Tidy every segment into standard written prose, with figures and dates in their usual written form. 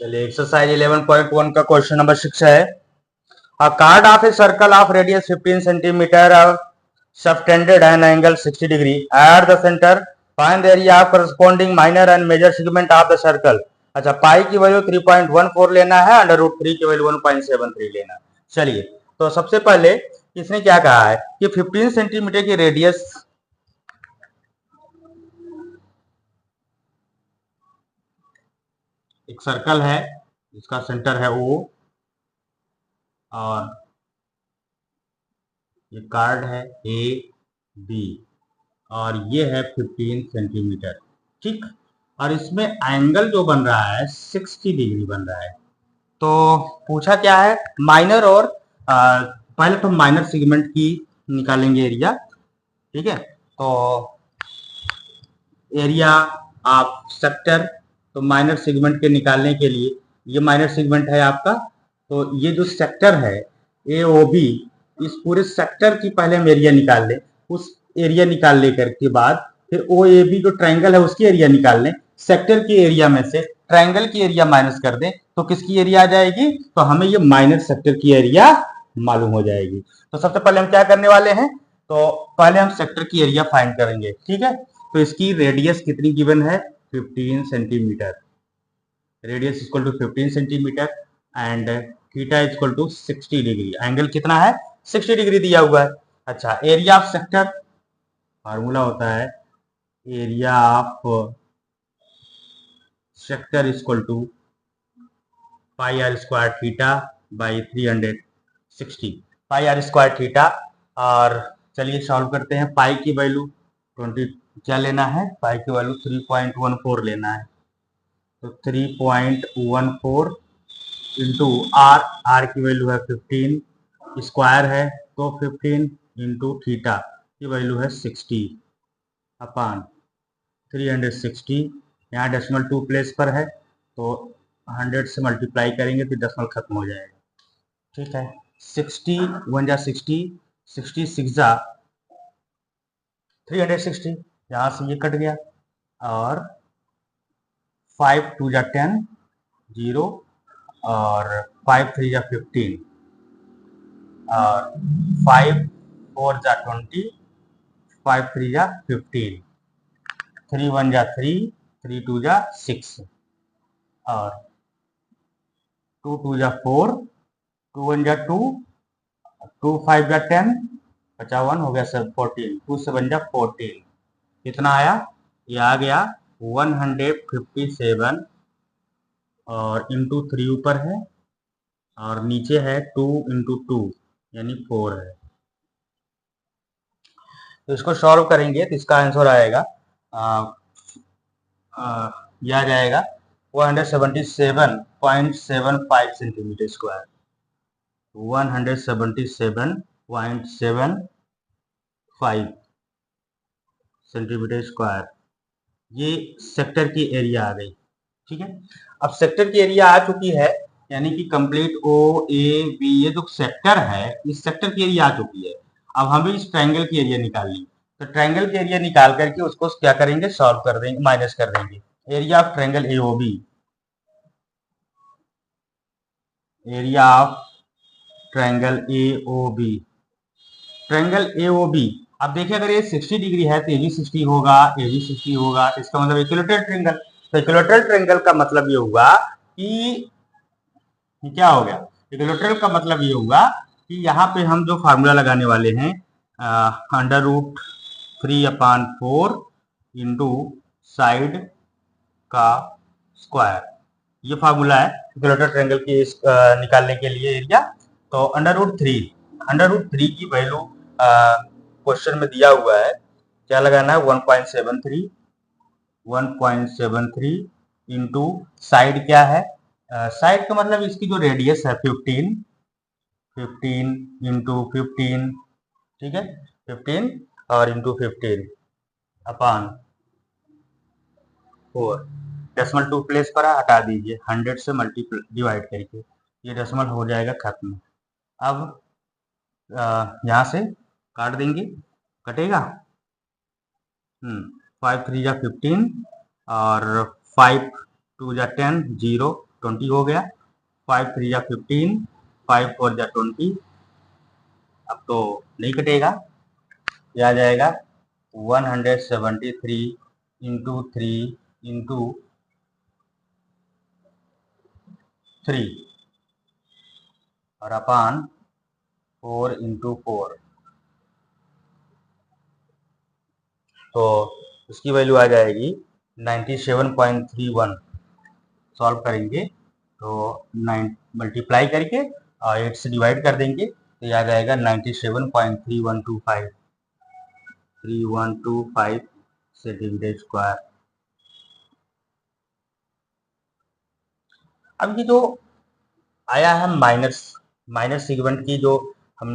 चलिए एक्सरसाइज 11.1 का question number 6 है। A card of a circle of radius 15 centimeter subtended an angle 60 degree at the center. Find the area of corresponding minor and major segment of the circle. अच्छा, पाई की value 3.14 लेना है, under root 3 की value 1.73 लेना है। चलिए, तो सबसे पहले इसने क्या कहा है कि 15 सेंटीमीटर की रेडियस एक सर्कल है जिसका सेंटर है O, और ये कार्ड है ए बी, और ये है 15 सेंटीमीटर। ठीक, और इसमें एंगल जो बन रहा है 60 डिग्री बन रहा है। तो पूछा क्या है, माइनर और पहले तो माइनर सेगमेंट की निकालेंगे एरिया। ठीक है, तो एरिया ऑफ सेक्टर, तो माइनर सेगमेंट के निकालने के लिए ये माइनर सेगमेंट है आपका, तो ये जो सेक्टर है ए ओ बी, इस पूरे सेक्टर की पहले हम एरिया निकाल लें। उस एरिया निकाल लेकर के बाद फिर ओ ए बी जो ट्रायंगल है उसकी एरिया निकाल लें। सेक्टर की एरिया में से ट्रायंगल की एरिया माइनस कर दें तो किसकी एरिया आ जाएगी, तो हमें ये माइनर सेक्टर की एरिया मालूम हो जाएगी। तो सबसे पहले हम क्या करने वाले हैं, तो पहले हम सेक्टर की एरिया फाइंड करेंगे। ठीक है, तो इसकी रेडियस कितनी गिवन है, 15 centimeter. Radius equal to 15 centimeter and theta equal to 60 degree. Angle कितना है, 60 डिग्री दिया हुआ है। अच्छा, एरिया ऑफ सेक्टर फार्मूला होता है area of sector equal to pi R square theta by 360, pi R square theta. और चलिए सॉल्व करते हैं। पाई की वैल्यू 20 क्या लेना है, पाई की वैल्यू 3.14 लेना है। तो 3.14 इंटू आर, आर की वैल्यू है 15, स्क्वायर है तो 15 इंटू थीटा की वैल्यू है 60 अपान 360। यहाँ डेसिमल 2 प्लेस पर है तो 100 से मल्टीप्लाई करेंगे तो डेसिमल खत्म हो जाएगा। ठीक है, 60 1 जा 60, 60 6 जा 360, यहाँ से ये कट गया, और 5 2 जा 10 0, और 5 3 जा 15, और 5 4 जा 20, 5 3 जा 15, 3 1 जा 3, 3 2 जा 6, और 2 2 जा 4, 2 1 जा 2, 2 5 जा 10, 55 हो गया सर 14, 2 7 जा 14, कितना आया, ये आ गया 157, और इंटू 3 ऊपर है और नीचे है 2 इंटू 2 यानी 4 है। तो इसको सॉल्व करेंगे तो इसका आंसर आएगा यह आ जाएगा 177.75 सेंटीमीटर स्क्वायर, 177.75 सेंटीमीटर स्क्वायर। ये सेक्टर की एरिया आ गई। ठीक है, अब सेक्टर की एरिया आ चुकी है, यानी कि कंप्लीट ओ ए बी, ये जो सेक्टर है इस सेक्टर की एरिया आ चुकी है। अब हमें इस ट्रायंगल की एरिया निकालनी, तो ट्रायंगल की एरिया निकाल करके उसको क्या करेंगे, सॉल्व कर देंगे, माइनस कर देंगे। Area of triangle A O B, area of triangle A O B, triangle A O B. अब देखिए अगर ये 60 डिग्री है तो ये भी 60 होगा, ये भी 60 होगा, तो इसका मतलब इक्विलैटरल ट्रायंगल। तो इक्विलैटरल ट्रायंगल का मतलब ये हुआ कि क्या हो गया, इक्विलैटरल का मतलब ये हुआ कि यहाँ पे हम जो फार्मूला लगाने वाले हैं अंडर रूट 3/4 इंटू साइड का स्क्वायर, ये फार्मूला है इक्विलैटरल ट्रायंगल की निकालने के लिए एरिया। तो अंडर रूट 3 की वैल्यू क्वेश्चन में दिया हुआ है, क्या लगाना है 1.73 इंटू साइड क्या है, साइड का मतलब इसकी जो रेडियस है 15 इंटू 15, ठीक है 15 और इंटू 15 अपान 4। डेसिमल 2 प्लेस पर हटा दीजिए, 100 से मल्टीप्लाई डिवाइड करके ये डेसिमल हो जाएगा खत्म। अब यहाँ से काट देंगे, कटेगा 5 3 जा 15 और 5 2 जा 10 0, 20 हो गया, 5 3 या 15, 5 4 या 20, अब तो नहीं कटेगा, ये आ जाएगा 173 इंटू 3 इंटू 3 और अपान 4 इंटू 4, तो उसकी वैल्यू आ जाएगी 97.31। सॉल्व करेंगे तो 9 मल्टीप्लाई करके और 8 से डिवाइड कर देंगे तो ये आ जाएगा 97.3125 सेंटीमीटर स्क्वायर। अब ये जो आया है माइनर सेगमेंट की, जो हम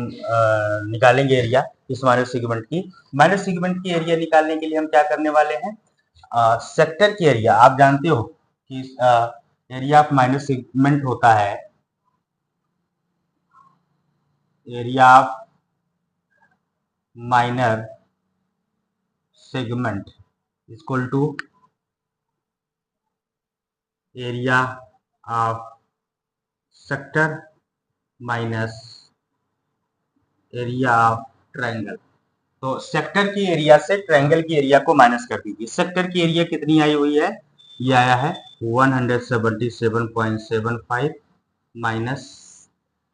निकालेंगे एरिया इस माइनर सेगमेंट की एरिया निकालने के लिए हम क्या करने वाले हैं, सेक्टर की एरिया आप जानते हो कि एरिया ऑफ माइनर सेगमेंट होता है, area of minor segment equal to area of sector minus area of triangle. तो सेक्टर की एरिया से ट्रायंगल की एरिया को माइनस कर दीजिए। सेक्टर की एरिया कितनी आई हुई है, ये आया है 177.75 माइनस,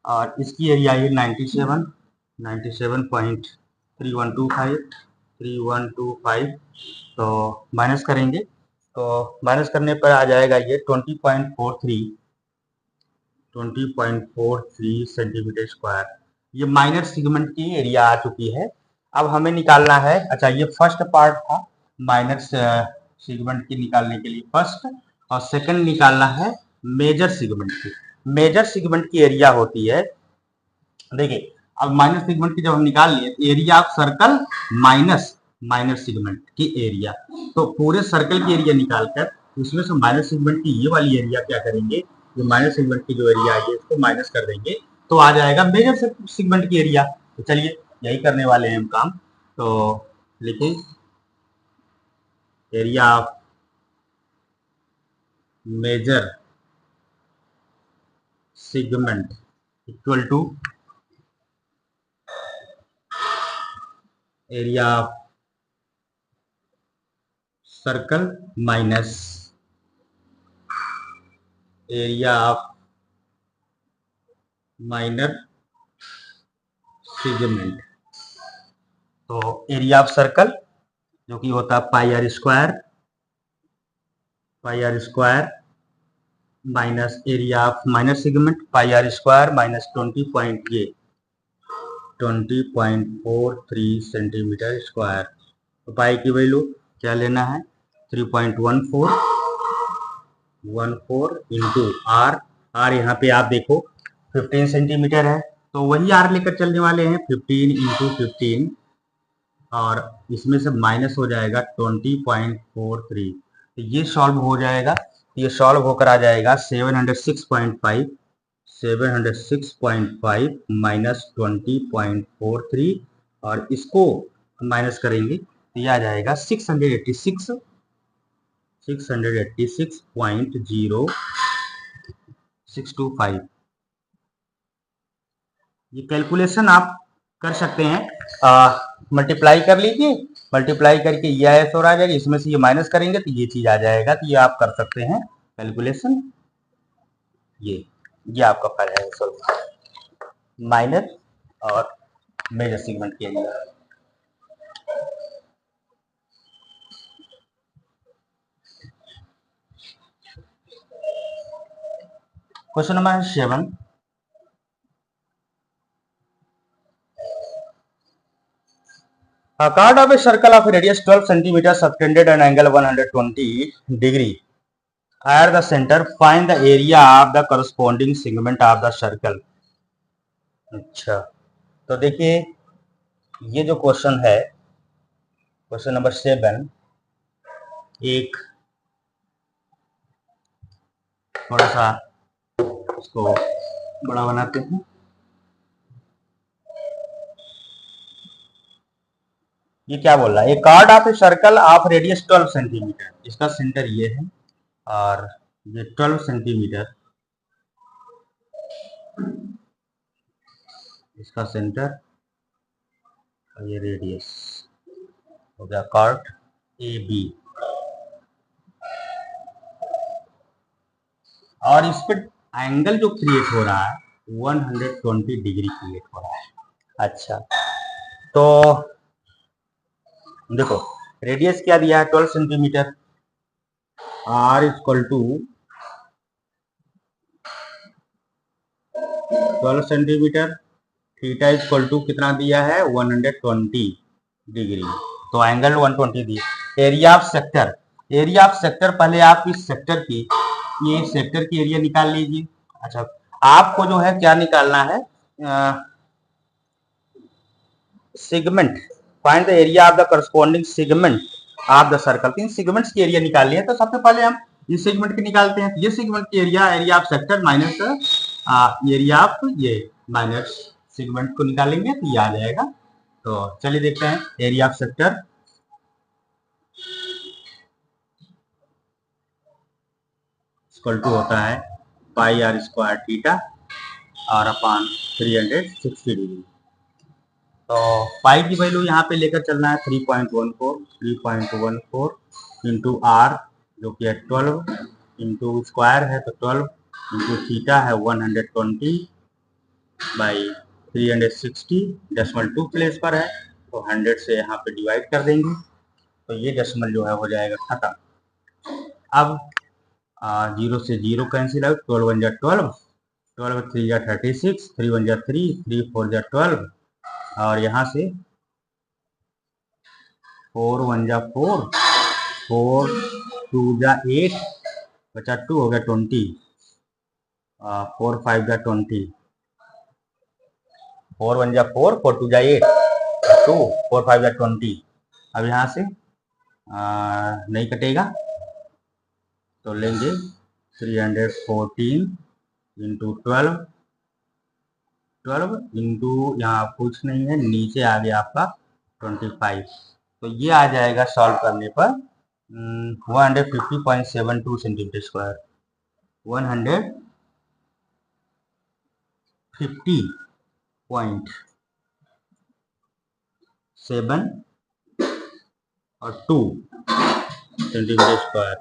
और इसकी एरिया आई 97.3125, तो माइनस करेंगे तो माइनस करने पर आ जाएगा ये 20.43 सेंटीमीटर स्क्वायर। ये माइनर सेगमेंट की एरिया आ चुकी है। अब हमें निकालना है, अच्छा ये फर्स्ट पार्ट था माइनर सेगमेंट की निकालने के लिए फर्स्ट, और सेकंड निकालना है मेजर सेगमेंट की। मेजर सेगमेंट की एरिया होती है, देखिए अब माइनर सेगमेंट की जब हम निकाल लिए area of circle minus minor segment की एरिया, तो पूरे सर्कल की एरिया निकालकर उसमें से माइनर सेगमेंट की ये वाली एरिया क्या करेंगे, जो माइनर सेगमेंट की जो एरिया है इसको माइनस कर देंगे तो आ जाएगा मेजर सेगमेंट की एरिया। तो चलिए यही करने वाले हैं हम काम, तो लिखिए area of major segment equal to area of circle minus area of minor segment. तो एरिया ऑफ सर्कल जो कि होता है pi R square minus area of minor segment pi R square minus 20.43 centimetre square. तो pi की value क्या लेना है 3.14 इंटू आर, आर यहाँ पे आप देखो 15 सेंटीमीटर है तो वही आर लेकर चलने वाले हैं 15 इंटू 15, और इसमें से माइनस हो जाएगा 20.43, तो ये सॉल्व हो जाएगा, ये सॉल्व होकर आ जाएगा 706.5 माइनस 20.43, और इसको माइनस करेंगे तो ये आ जाएगा 686.0625। ये कैलकुलेशन आप कर सकते हैं, मल्टीप्लाई कर लीजिए, मल्टीप्लाई करके ये आयस और आ जाएगा, इसमें से ये माइनस करेंगे तो ये चीज आ जाएगा, तो ये आप कर सकते हैं कैलकुलेशन। ये आपका फाइल है सॉल्व माइनर और मेजर सेगमेंट के लिए। Question number 7, a chord of a circle of radius 12 cm subtended an angle 120 degree at the center, find the area of the corresponding segment of the circle। अच्छा तो देखिए ये जो question है question number 7, एक थोड़ा सा इसको बड़ा बनाते हैं। ये क्या बोल रहा है, एक card of a circle of radius 12 centimetre, इसका सेंटर ये है और ये 12 सेंटीमीटर इसका सेंटर और ये रेडियस हो गया कॉर्ड ए बी। और इस पर एंगल जो क्रिएट हो रहा है 120 डिग्री क्रिएट हो रहा है। अच्छा, तो देखो रेडियस क्या दिया है 12 centimeter, R equal to 12 centimeter, theta equal to कितना दिया है 120 डिग्री, तो एंगल 120 दिया। Area of sector, area of sector पहले आप इस सेक्टर की, ये सेक्टर की एरिया निकाल लीजिए। अच्छा, आपको जो है क्या निकालना है, segment, find the area of the corresponding segment of the circle. तीन सेगमेंट्स की एरिया निकालनी है, तो सबसे पहले हम इस सेगमेंट की निकालते हैं। ये सेगमेंट की area, area of sector minus area of ये माइनस सेगमेंट को निकालेंगे तो ये आ जाएगा। तो चलिए देखते हैं area of sector equal to होता है पाई आर स्क्वायर थीटा और अपान 360 डिग्री। तो पाई की वैल्यू यहाँ पे लेकर चलना है 3.14 इंटू आर जो कि है 12 इंटू स्क्वायर है तो 12 इंटू थीटा है 120 बाई 360, डेसिमल 2 प्लेस पर है तो 100 से यहाँ पे डिवाइड कर देंगे तो ये डेसिमल जो है हो जाएगा खत्म। अब 0 से 0 कैंसिल आउट, 12 1 जा 12, 12 3 जा 36, 3 1 जा 3, 3 4 जा 12 और यहाँ से 4 1 जा 4, 4 2 जा 8, बचा 2 हो गया 20, 4 5 जा 20, 4 1 जा 4, 4 2 जा 8, 2 4 5 जा 20। अब यहाँ से नहीं कटेगा तो लेंगे 314 इंटू 12, 12 इंटू यहाँ कुछ नहीं है, नीचे आ गया आपका 25, तो ये आ जाएगा सॉल्व करने पर 150.72 सेंटीमीटर स्क्वायर, 150.7 और 2 सेंटीमीटर स्क्वायर।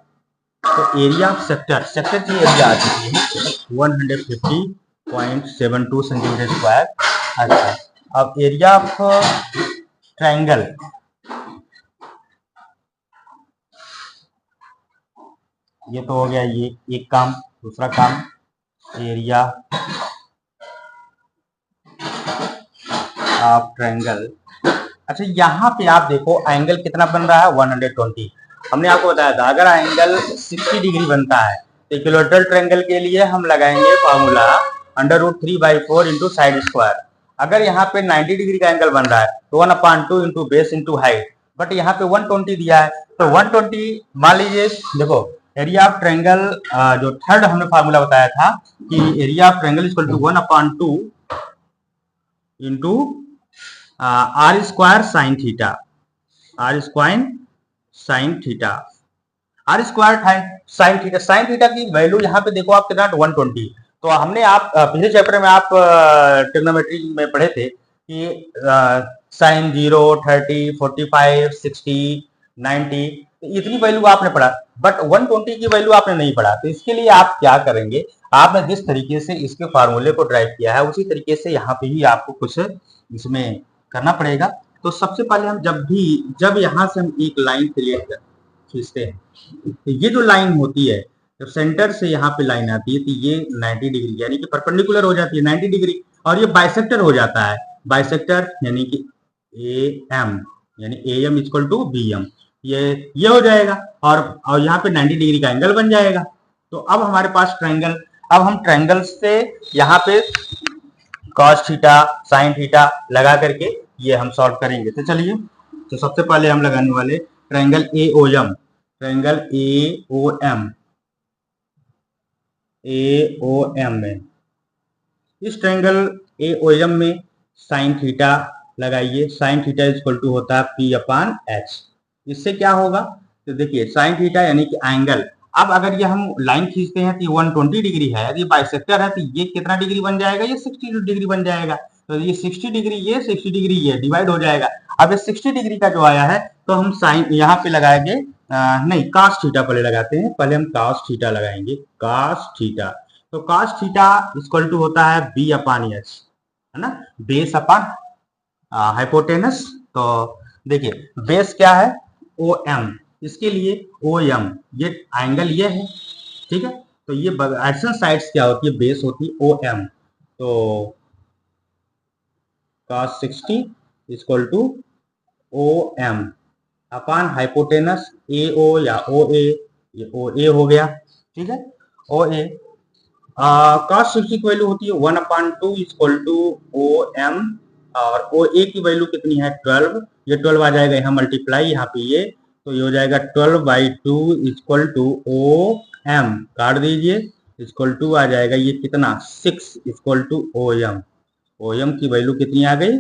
तो एरिया ऑफ सेक्टर, सेक्टर की एरिया आ चुकी है 150.72 सेंटीमीटर स्क्वायर। अच्छा, अब एरिया ऑफ ट्रायंगल, ये तो हो गया ये एक काम। दूसरा काम एरिया ऑफ ट्रायंगल। अच्छा, यहाँ पे आप देखो एंगल कितना बन रहा है 120। हमने आपको बताया था अगर एंगल 60 डिग्री बनता है तो इक्विलैटरल ट्रायंगल के लिए हम लगाएंगे फार्मूला √3/4 इंटू साइड स्क्वायर। अगर यहाँ पे 90 डिग्री का एंगल बन रहा है तो 1/2 into base into height, but यहाँ पे 120 दिया है तो 120 मान लीजिए। देखो एरिया ऑफ ट्रायंगल जो थर्ड हमने फार्मूला बताया था कि area of triangle equal to 1/2 into R square sine theta, R square sine theta, R square sine theta. Sine theta की वैल्यू यहाँ पे देखो आप कितना 120। तो हमने आप पिछले चैप्टर में आप ट्रिग्नोमेट्री में पढ़े थे कि साइन 0 30 45 60 90 इतनी वैल्यू आपने पढ़ा, बट 120 की वैल्यू आपने नहीं पढ़ा। तो इसके लिए आप क्या करेंगे, आपने जिस तरीके से इसके फार्मूले को ड्राइव किया है उसी तरीके से यहाँ पे भी आपको कुछ इसमें करना पड़ेगा। तो सबसे पहले हम जब यहाँ से हम एक लाइन क्रिएट खींचते हैं तो ये जो लाइन होती है जब सेंटर से यहाँ पे लाइन आती है तो ये 90 डिग्री यानी कि परपेंडिकुलर हो जाती है 90 डिग्री और ये बाइसेक्टर हो जाता है। बाइसेक्टर यानी कि AM यानी AM इक्वल टू BM, ये हो जाएगा और यहाँ पे 90 डिग्री का एंगल बन जाएगा। तो अब हमारे पास ट्रायंगल, अब हम ट्रायंगल से यहाँ पे cos थीटा साइन थीटा लगा करके ये हम सॉल्व करेंगे। तो चलिए, तो सबसे पहले हम लगाने वाले ट्रायंगल AOM, ट्रायंगल AOM में, इस ट्रायंगल AOM में साइन थीटा लगाइए। साइन थीटा इक्वल टू होता है P/H। इससे क्या होगा, तो देखिए साइन थीटा यानी कि एंगल। अब अगर ये हम लाइन खींचते हैं तो ये 120 डिग्री है, यदि बाइसेक्टर है तो ये कितना डिग्री बन जाएगा, ये 60 डिग्री बन जाएगा। तो ये 60 डिग्री, ये 60 डिग्री, ये डिवाइड हो जाएगा। अब ये 60 डिग्री का जो आया है तो हम साइन यहाँ पे लगाएंगे, नहीं cos थीटा पहले लगाते हैं, पहले हम cos थीटा लगाएंगे, cos थीटा। तो cos थीटा इक्वल टू होता है b अपान एच, है ना, बेस अपान हाइपोटेनस। तो देखिए बेस क्या है, ओ एम, इसके लिए ओ एम, ये एंगल ये है, ठीक है। तो ये एडजेसेंट साइड्स क्या होती है, बेस होती है ओ एम। तो cos 60 equal to O M upon hypotenuse A O या ओ ए, ये ओ ए हो गया, ठीक है, ओ ए। cos 60 की वैल्यू होती है 1/2 इक्वल टू ओ एम, और ओ ए की वैल्यू कितनी है 12, ये 12 आ जाएगा यहाँ मल्टीप्लाई, यहाँ पे ये, तो ये हो जाएगा 12/2 इक्वल टू ओ एम, काट दीजिए, इक्वल टू आ जाएगा ये कितना 6 equal to O M. O M की वैल्यू कितनी आ गई,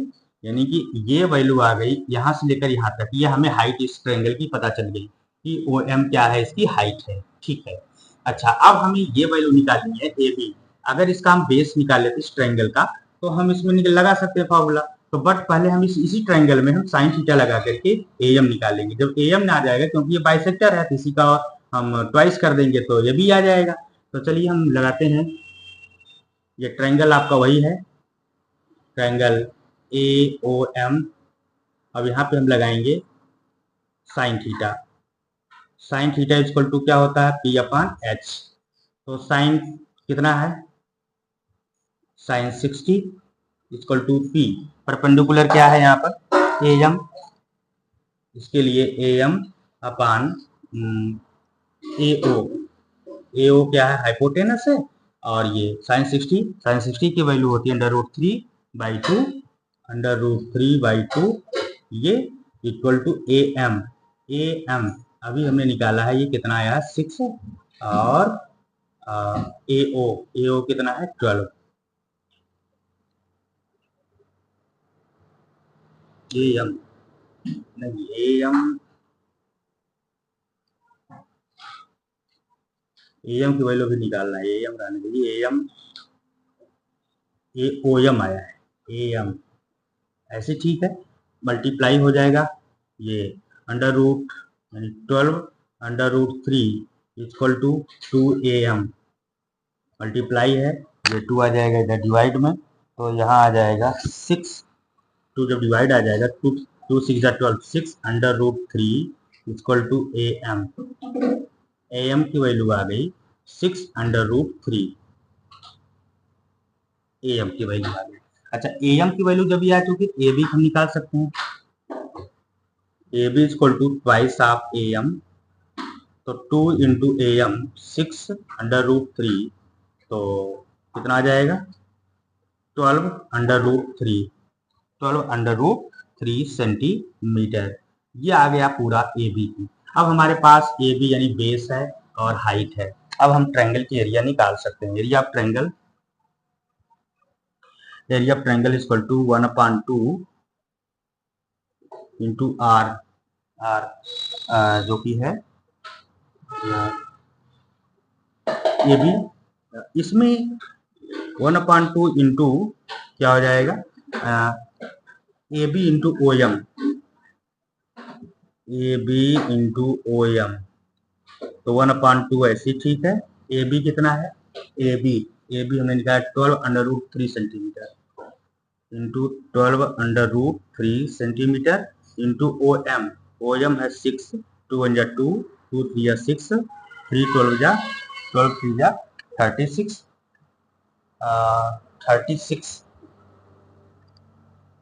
यानी कि ये वैल्यू आ गई यहाँ से लेकर यहाँ तक, ये हमें हाइट इस ट्रायंगल की पता चल गई कि ओ एम क्या है, इसकी हाइट है, ठीक है। अच्छा अब हमें ये वैल्यू निकालनी है ए बी। अगर इसका हम बेस निकाल लेते इस ट्रायंगल का, तो हम इसमें लगा सकते हैं फॉर्मूला। तो बट पहले हम इसी ट्रायंगल में हम साइन थीटा लगा करके ए एम निकालेंगे। जब ए एम ना आ जाएगा, क्योंकि ये बाइसेक्टर है, तो इसी का हम ट्वाइस कर देंगे तो ये भी आ जाएगा। तो चलिए हम लगाते हैं, ये ट्रायंगल आपका वही है, ट्रायंगल ए ओ एम। अब यहाँ पे हम लगाएंगे sine theta. Sine theta equal to क्या होता है, पी अपान एच। तो साइन कितना है, sine 60 equal to P, perpendicular क्या है यहाँ पर ए एम, इसके लिए ए एम अपान ए ओ, ए ओ क्या है हाइपोटेनस है, और ये साइन 60 की वैल्यू होती है √3/2, √3/2, ये equal to A M. A M अभी हमने निकाला है, ये कितना आया है 6, और ए ओ कितना है 12। ए एम नहीं, ए एम की वैल्यू भी निकालना है, ए एम रहने दीजिए, ए एम, ए ओ एम आया है, ए एम ऐसे ठीक है, मल्टीप्लाई हो जाएगा, ये अंडर रूट यानी 12/√3 इक्वल टू 2am, मल्टीप्लाई है, ये 2 आ जाएगा इधर डिवाइड में, तो यहाँ आ जाएगा 6, 2 जब डिवाइड आ जाएगा 2, 2 6 12, 6/√3 इक्वल टू am। am की वैल्यू आ गई 6/√3, am की वैल्यू आ गई। अच्छा am की वैल्यू जब ये आ चुकी है, ab हम निकाल सकते हैं, ab equal to twice of am, तो 2 इंटू am 6/√3, तो कितना आ जाएगा 12/√3, 12/√3 सेंटीमीटर। ये आ गया पूरा ए बी की। अब हमारे पास ए बी यानी बेस है और हाइट है। अब हम ट्रायंगल की एरिया निकाल सकते हैं। Area of triangle, area of triangle equal to 1/2 into R, R जो कि है ए बी, इसमें 1/2 इंटू क्या हो जाएगा A B into O M, A B into O M, तो 1/2 ऐसी ठीक है। ए बी कितना है, ए बी हमने निकाला 12/√3 centimeter into 12/√3 centimeter into O M है 6, 2 1 2, 2 3 6, 3 12 12 3 36, 36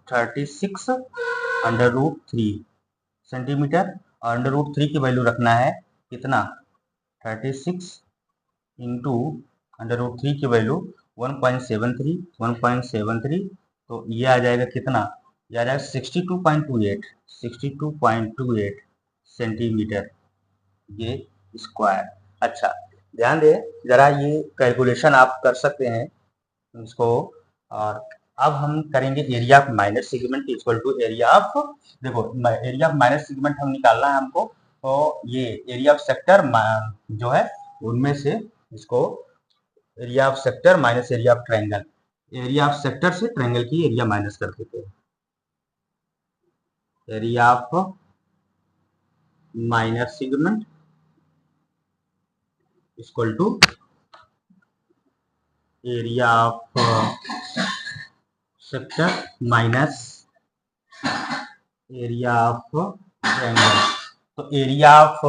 36/√3 सेंटीमीटर, और √3 की वैल्यू रखना है कितना 36 इंटू √3 की वैल्यू 1.73, तो ये आ जाएगा कितना, ये आ जाएगा 62.28 सेंटीमीटर ये स्क्वायर। अच्छा ध्यान दें जरा, ये कैलकुलेशन आप कर सकते हैं इसको। और अब हम करेंगे area of minor segment equal to area of, देखो एरिया ऑफ माइनर सेगमेंट हम निकालना है हमको, तो ये एरिया ऑफ सेक्टर जो है उनमें से इसको area of sector minus area of triangle, area of sector से ट्रायंगल की एरिया माइनस कर देते हैं। Area of minor segment equal to area of sector minus area of triangle. तो एरिया ऑफ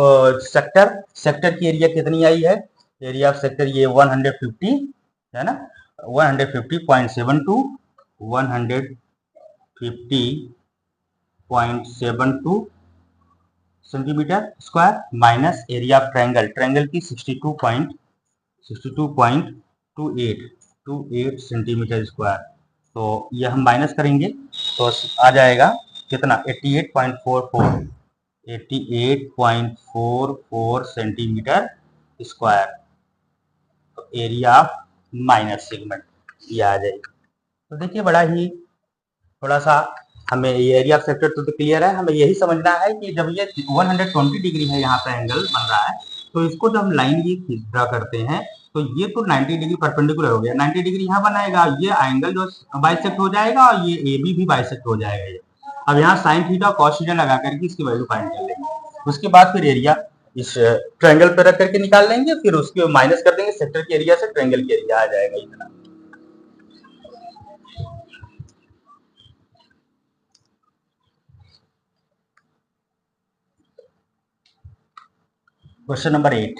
सेक्टर की एरिया कितनी आई है? एरिया ऑफ सेक्टर ये 150 है ना, 150.72 150.72 centimetre square minus area of triangle, triangle की 62.28 सेंटीमीटर स्क्वायर। तो ये हम माइनस करेंगे तो आ जाएगा कितना? 88.44 सेंटीमीटर स्क्वायर। तो एरिया ऑफ माइनर सेगमेंट ये आ जाएगी। तो देखिए बड़ा ही थोड़ा सा हमें ये एरिया ऑफ सेक्टर तो क्लियर है, हमें यही समझना है कि जब ये 120 डिग्री है यहाँ पे एंगल बन रहा है, तो इसको जब हम लाइन ये ड्रा करते हैं तो ये तो 90 डिग्री परपेंडिकुलर हो गया, 90 डिग्री यहाँ बनाएगा, ये एंगल जो बाइसेक्ट हो जाएगा और ये ए बी भी बाइसेक्ट हो जाएगा। ये अब यहाँ साइन थीटा कॉस थीटा लगा करके इसकी वैल्यू फाइंड कर लेंगे। उसके बाद फिर एरिया इस ट्रायंगल पे रख करके निकाल लेंगे, फिर उसके माइनस कर देंगे सेक्टर की एरिया से, ट्रायंगल की एरिया आ जाएगा इतना। Question number 8।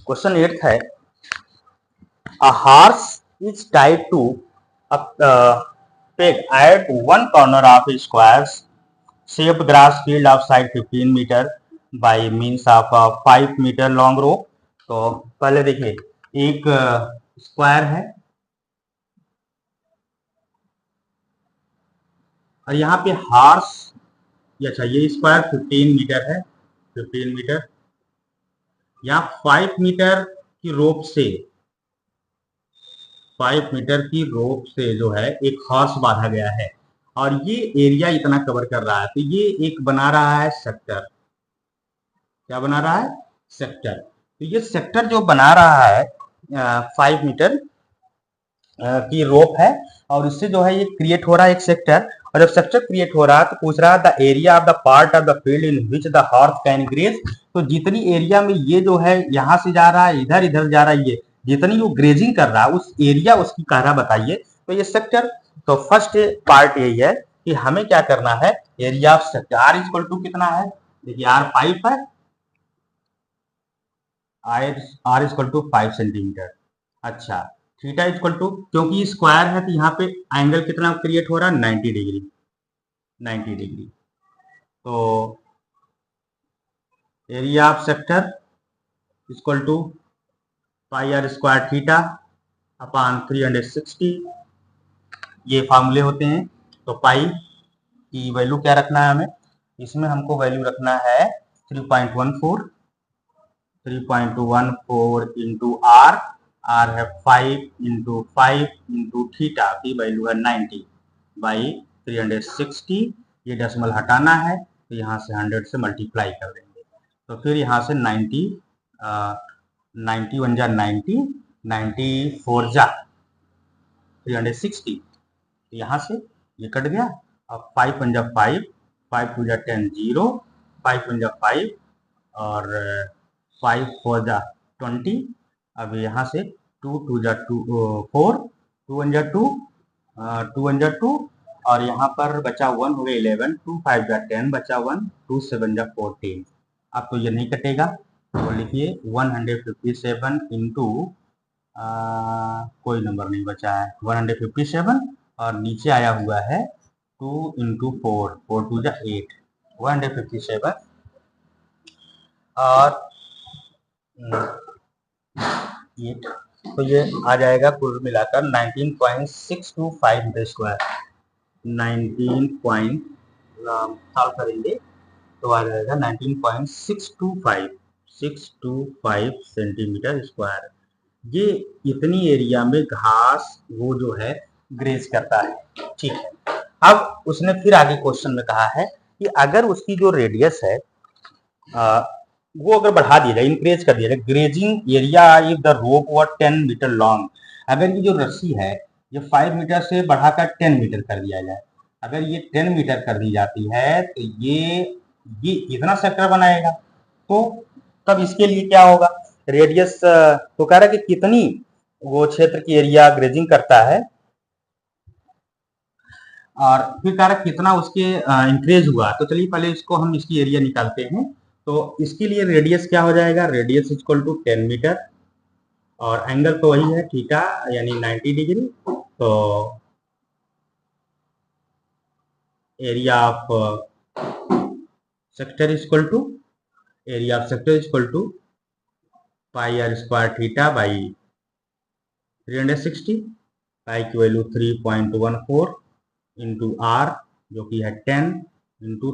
क्वेश्चन 8 है, a horse is tied to a peg at one corner of a square shaped grass field of side 15 meter by means of a 5 meter long rope। तो पहले देखिए एक square है और यहाँ पे हॉर्स, अच्छा ये स्क्वायर 15 मीटर है, 15 मीटर, यहाँ 5 मीटर की रोप से 5 मीटर की रोप से जो है एक हॉर्स बांधा गया है और ये एरिया इतना कवर कर रहा है। तो ये एक बना रहा है सेक्टर। क्या बना रहा है? सेक्टर। तो ये सेक्टर जो बना रहा है 5 मीटर की रोप है और इससे जो है ये क्रिएट हो रहा है एक सेक्टर। और जब सेक्टर क्रिएट हो रहा है तो पूछ रहा है the area of the part of the field in which the horse can graze. तो जितनी एरिया में ये जो है यहाँ से जा रहा है इधर इधर जा रहा है, ये जितनी वो ग्रेजिंग कर रहा है उस एरिया उसकी कह रहा बताइए। तो ये सेक्टर, तो फर्स्ट पार्ट यही है कि हमें क्या करना है, area of sector R equal to कितना है? देखिए आर 5 है, आर इक्वल टू 5 सेंटीमीटर। अच्छा थीटा इक्वल टू, क्योंकि स्क्वायर है तो यहाँ पे एंगल कितना क्रिएट हो रहा है? 90 डिग्री, 90 डिग्री। तो area of sector equal to pi R square theta upon 360, ये फार्मूले होते हैं। तो पाई की वैल्यू क्या रखना है हमें? इसमें हमको वैल्यू रखना है 3.14 इंटू आर, आर है 5 इंटू थीटा की वैल्यू है 90 बाई 360। ये डेसिमल हटाना है तो यहाँ से 100 से मल्टीप्लाई कर देंगे। तो फिर यहाँ से 90 1 जा 90, 94 जा 360, तो यहाँ से ये कट गया। अब 5 1 जा 5, 5 2 जा 10 0, 5 1 जा 5 और 5 4 जा 20। अब यहाँ से 2 2 जा 2 4, 2 1 जा 2, 2 1 जा 2 और यहाँ पर बचा 1 हो गया 11, 2 5 जा 10 बचा 1, 2 7 जा 14। अब तो ये नहीं कटेगा तो लिखिए 157 इंटू कोई नंबर नहीं बचा है, 157 और नीचे आया हुआ है 2 इंटू 4, 4 2 जा 8, 157 और 8। तो ये आ जाएगा कुल मिलाकर 19.625 मीटर स्क्वायर। 19 सॉल्व करेंगे तो आ जाएगा 19.625 सेंटीमीटर स्क्वायर। ये इतनी एरिया में घास वो जो है ग्रेज करता है। ठीक है, अब उसने फिर आगे क्वेश्चन में कहा है कि अगर उसकी जो रेडियस है वो अगर बढ़ा दिया जाए, इंक्रीज कर दिया जाए, grazing area if the rope were 10 meter long, अगर ये जो रस्सी है ये 5 मीटर से बढ़ाकर 10 मीटर कर दिया जाए, अगर ये 10 मीटर कर दी जाती है तो ये इतना सेक्टर बनाएगा। तो तब इसके लिए क्या होगा, रेडियस तो कह रहा है कि कितनी वो क्षेत्र की एरिया ग्रेजिंग करता है, और फिर कह रहा है कितना उसके इंक्रीज हुआ। तो चलिए पहले इसको हम इसकी एरिया निकालते हैं। तो इसके लिए रेडियस क्या हो जाएगा, रेडियस इक्वल टू 10 मीटर, और एंगल तो वही है थीटा यानी 90 डिग्री। तो area of sector equal to pi R square theta by 360, pi की वैल्यू 3.14 इंटू आर जो कि है 10 इंटू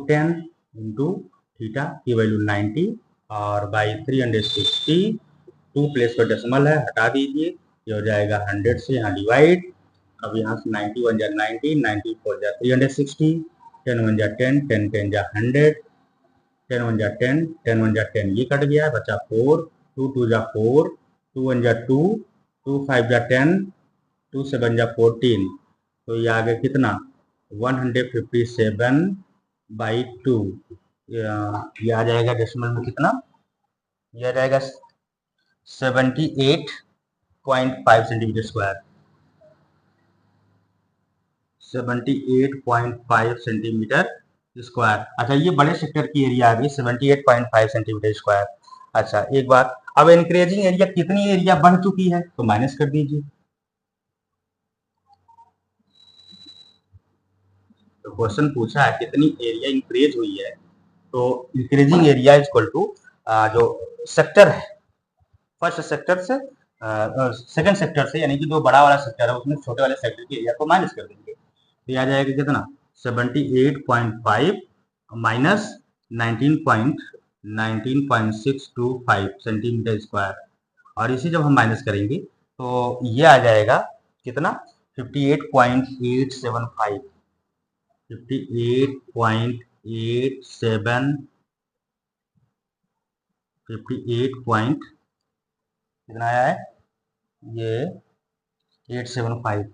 थीटा की वैल्यू 90 और बाई 360, 2 प्लेस पर डेसिमल है हटा दीजिए, ये हो जाएगा 100 से यहाँ डिवाइड। अब यहाँ से 90 1 जा 90, 90 4 जा 360, 10 1 जा 10, 10 10 जा 100, 10 1 जा 10, 10 1 जा 10, ये कट गया बचा 4, 2 2 जा 4, 2 1 जा 2, 2 5 जा 10, 2 7 जा 14, तो ये आ गया कितना 157 बाई 2, ये आ जाएगा डेसिमल में कितना, ये आ जाएगा 78.5 सेंटीमीटर स्क्वायर, 78.5 सेंटीमीटर स्क्वायर। अच्छा ये बड़े सेक्टर की एरिया आ गई 78.5 सेंटीमीटर स्क्वायर। अच्छा एक बात, अब इंक्रीजिंग एरिया कितनी एरिया बढ़ चुकी है तो माइनस कर दीजिए। तो क्वेश्चन पूछा है कितनी एरिया इंक्रीज हुई है, तो इंक्रीजिंग एरिया इक्वल टू जो सेक्टर है फर्स्ट सेक्टर से सेकंड सेक्टर से, यानी कि जो बड़ा वाला सेक्टर है उसमें छोटे वाले सेक्टर की एरिया को माइनस कर देंगे, तो आ जाएगा कितना 78.5 माइनस 19.625 सेंटीमीटर स्क्वायर, और इसे जब हम माइनस करेंगे तो ये आ जाएगा कितना 58.875, 58 कितना आया है ये 875,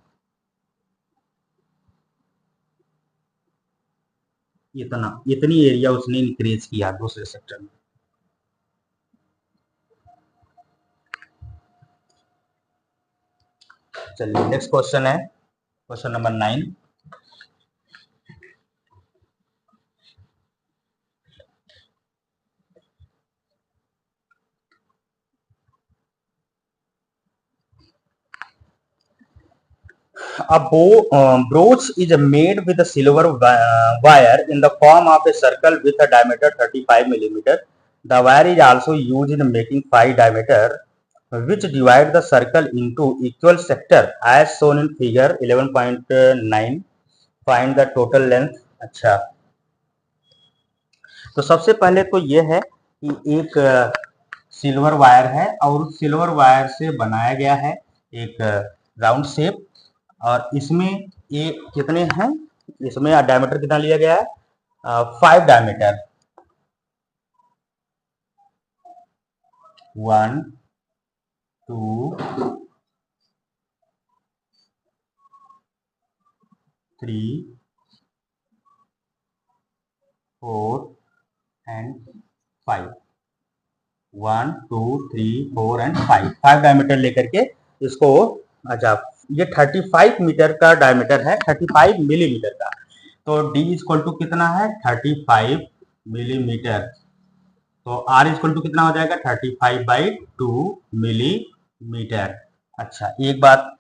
इतनी एरिया उसने इंक्रीज किया दूसरे सेक्टर में। चलिए नेक्स्ट क्वेश्चन है question number 9। A brooch is made with a silver wire in the form of a circle with a diameter 35 millimeter. The wire is also used in making 5 diameter, which divide the circle into equal sector as shown in figure 11.9. Find the total length. अच्छा तो सबसे पहले तो ये है कि एक silver wire है और उस सिल्वर वायर से बनाया गया है एक राउंड शेप, और इसमें ये कितने हैं, इसमें डायमीटर कितना लिया गया है 5 डायमीटर, 1 2 3 4 एंड 5, 1 2 3 4 एंड 5 डायमीटर लेकर के इसको, अच्छा ये 35 मीटर का डायमीटर है, 35 मिलीमीटर का, तो d इक्वल टू कितना है 35 मिलीमीटर, तो r इक्वल टू कितना हो जाएगा 35/2 मिलीमीटर। अच्छा एक बात,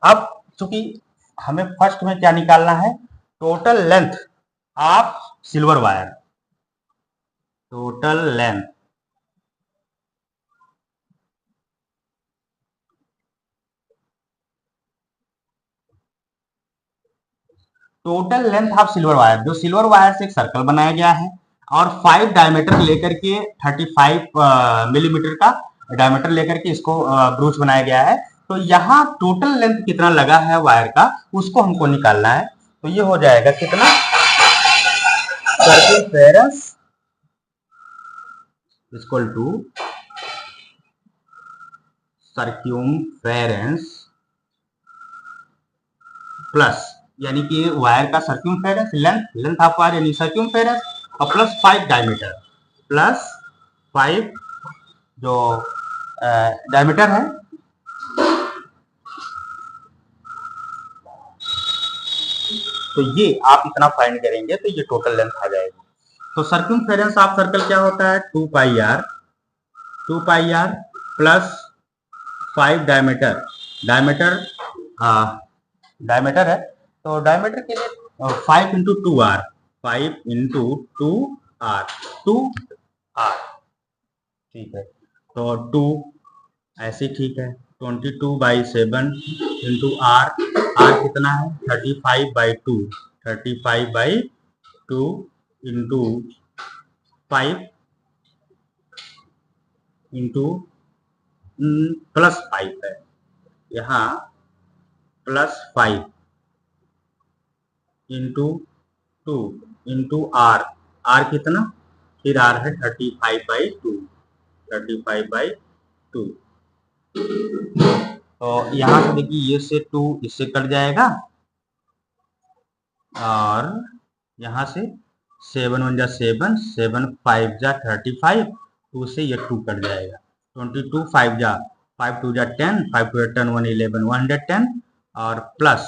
अब चूंकि हमें फर्स्ट में क्या निकालना है, total length of silver wire, total length of silver wire, जो सिल्वर वायर से एक सर्कल बनाया गया है और 5 डायमीटर लेकर के 35 मिलीमीटर का डायमीटर लेकर के इसको ब्रूच बनाया गया है, तो यहाँ टोटल लेंथ कितना लगा है वायर का उसको हमको निकालना है। तो ये हो जाएगा कितना सर्कमफेरेंस इक्वल टू सर्क्यूमफेरेंस प्लस, यानी कि वायर का सर्क्यूमफेरेंस लेंथ ऑफ वायर यानी सर्क्यूमफेरेंस और प्लस 5 डायमीटर, प्लस 5 जो डायमीटर है, तो ये आप इतना फाइंड करेंगे तो ये टोटल लेंथ आ जाएगी। तो सर्कमफेरेंस ऑफ सर्कल क्या होता है, 2 pi R plus 5 diameter, diameter diameter है, तो डायमीटर के लिए 5 into 2 R, 5 into 2 R, 2 R, ठीक है। तो 2 ऐसे ठीक है, 22/7 इंटू आर, आर कितना है 35/2, 35/2 इंटू 5 इंटू प्लस 5 है यहाँ, plus 5 into 2 into R, R कितना, फिर आर है 35/2, 35/2। तो यहाँ से देखिए ये से 2 इससे कट जाएगा और यहाँ से 7 1 जा 7, 7 5 जा 35, 2 से ये 2 कट जाएगा, 22 5 जा 5 2 जा 10, 5 2 जा 10 1 11 110 और प्लस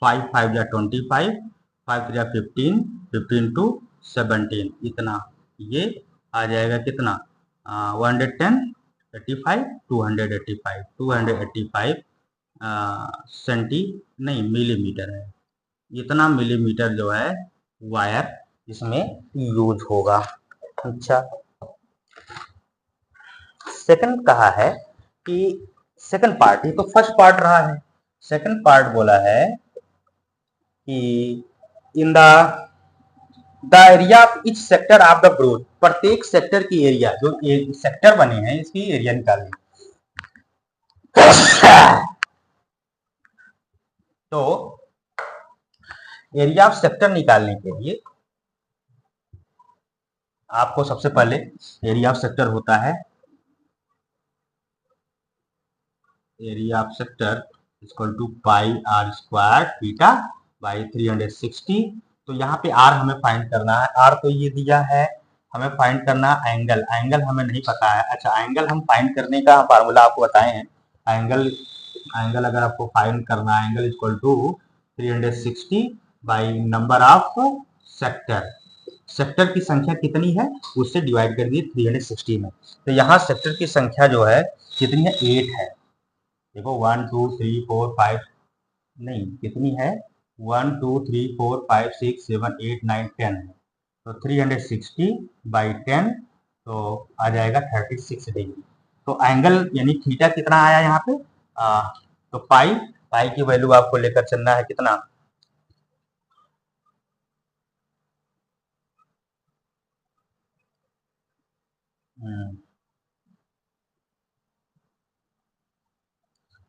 5 5 जा 25, 5 3 जा 15, 15 टू 17, इतना ये आ जाएगा कितना 110 85 285 285 सेंटी नहीं मिलीमीटर है, इतना मिलीमीटर जो है वायर इसमें यूज होगा। अच्छा, सेकंड कहा है कि सेकंड पार्ट, ये तो फर्स्ट पार्ट रहा है, सेकंड पार्ट बोला है कि in the area of each sector of the broad, प्रत्येक सेक्टर की एरिया, जो सेक्टर बने हैं इसकी एरिया निकालनी। तो एरिया ऑफ सेक्टर निकालने के लिए आपको सबसे पहले एरिया ऑफ सेक्टर होता है, area of sector equal to pi R square theta by 360। तो यहाँ पे आर हमें फाइंड करना है, आर तो ये दिया है, हमें फाइंड करना है एंगल, एंगल हमें नहीं पता है। अच्छा, एंगल हम फाइंड करने का फार्मूला आपको बताए हैं, एंगल एंगल अगर आपको फाइंड करना है, angle equal to 360 by number of sector, sector की संख्या कितनी है उससे डिवाइड कर दिए 360 में। तो यहाँ सेक्टर की संख्या जो है कितनी है, 8 है। देखो 1 2 3 4 5 नहीं, कितनी है 1 2 3 4 5 6 7 8 9 10 है, तो 360 बाई 10 तो आ जाएगा 36 डिग्री। तो एंगल यानी थीटा कितना आया यहाँ पे, तो पाई, पाई की वैल्यू आपको लेकर चलना है कितना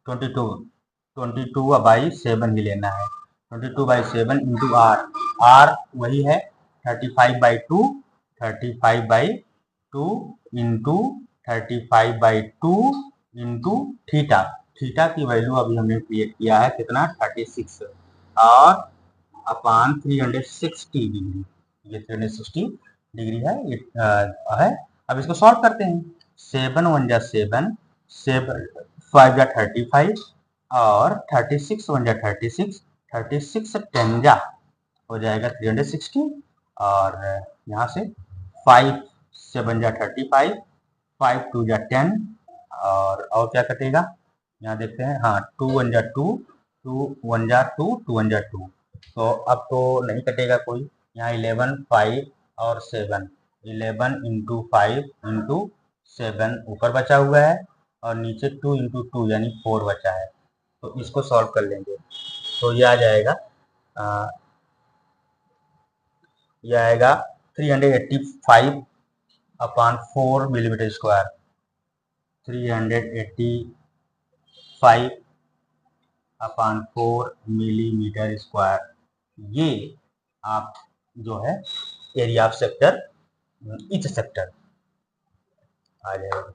22, 22/7 ही लेना है, 22/7 इंटू आर, आर वही है 35/2, 35/2 इंटू 35/2 इंटू थीटा, थीटा की वैल्यू अभी हमने क्रिएट किया है कितना 36 और अपान 360 डिग्री, ये 360 डिग्री है, ये है। अब इसको सॉल्व करते हैं, 7 1 जा 7, 7 5 जा 35 और 36 1 जा 36, 36 10 जा हो जाएगा 360 और यहाँ से 5 7 जा 35, 5 2 जा 10 और क्या कटेगा यहाँ देखते हैं, हाँ 2 1 जा 2, 2 1 जा 2, 2 1 जा 2, तो अब तो नहीं कटेगा कोई, यहाँ 11 5 और 7, 11 इंटू 5 इंटू 7 ऊपर बचा हुआ है और नीचे 2 इंटू 2 यानी 4 बचा है, तो इसको सॉल्व कर लेंगे तो ये आ जाएगा ये आएगा 385 upon 4 millimetre square, 385 upon 4 millimetre square, ये आप जो है area of sector, each sector आ जाएगा।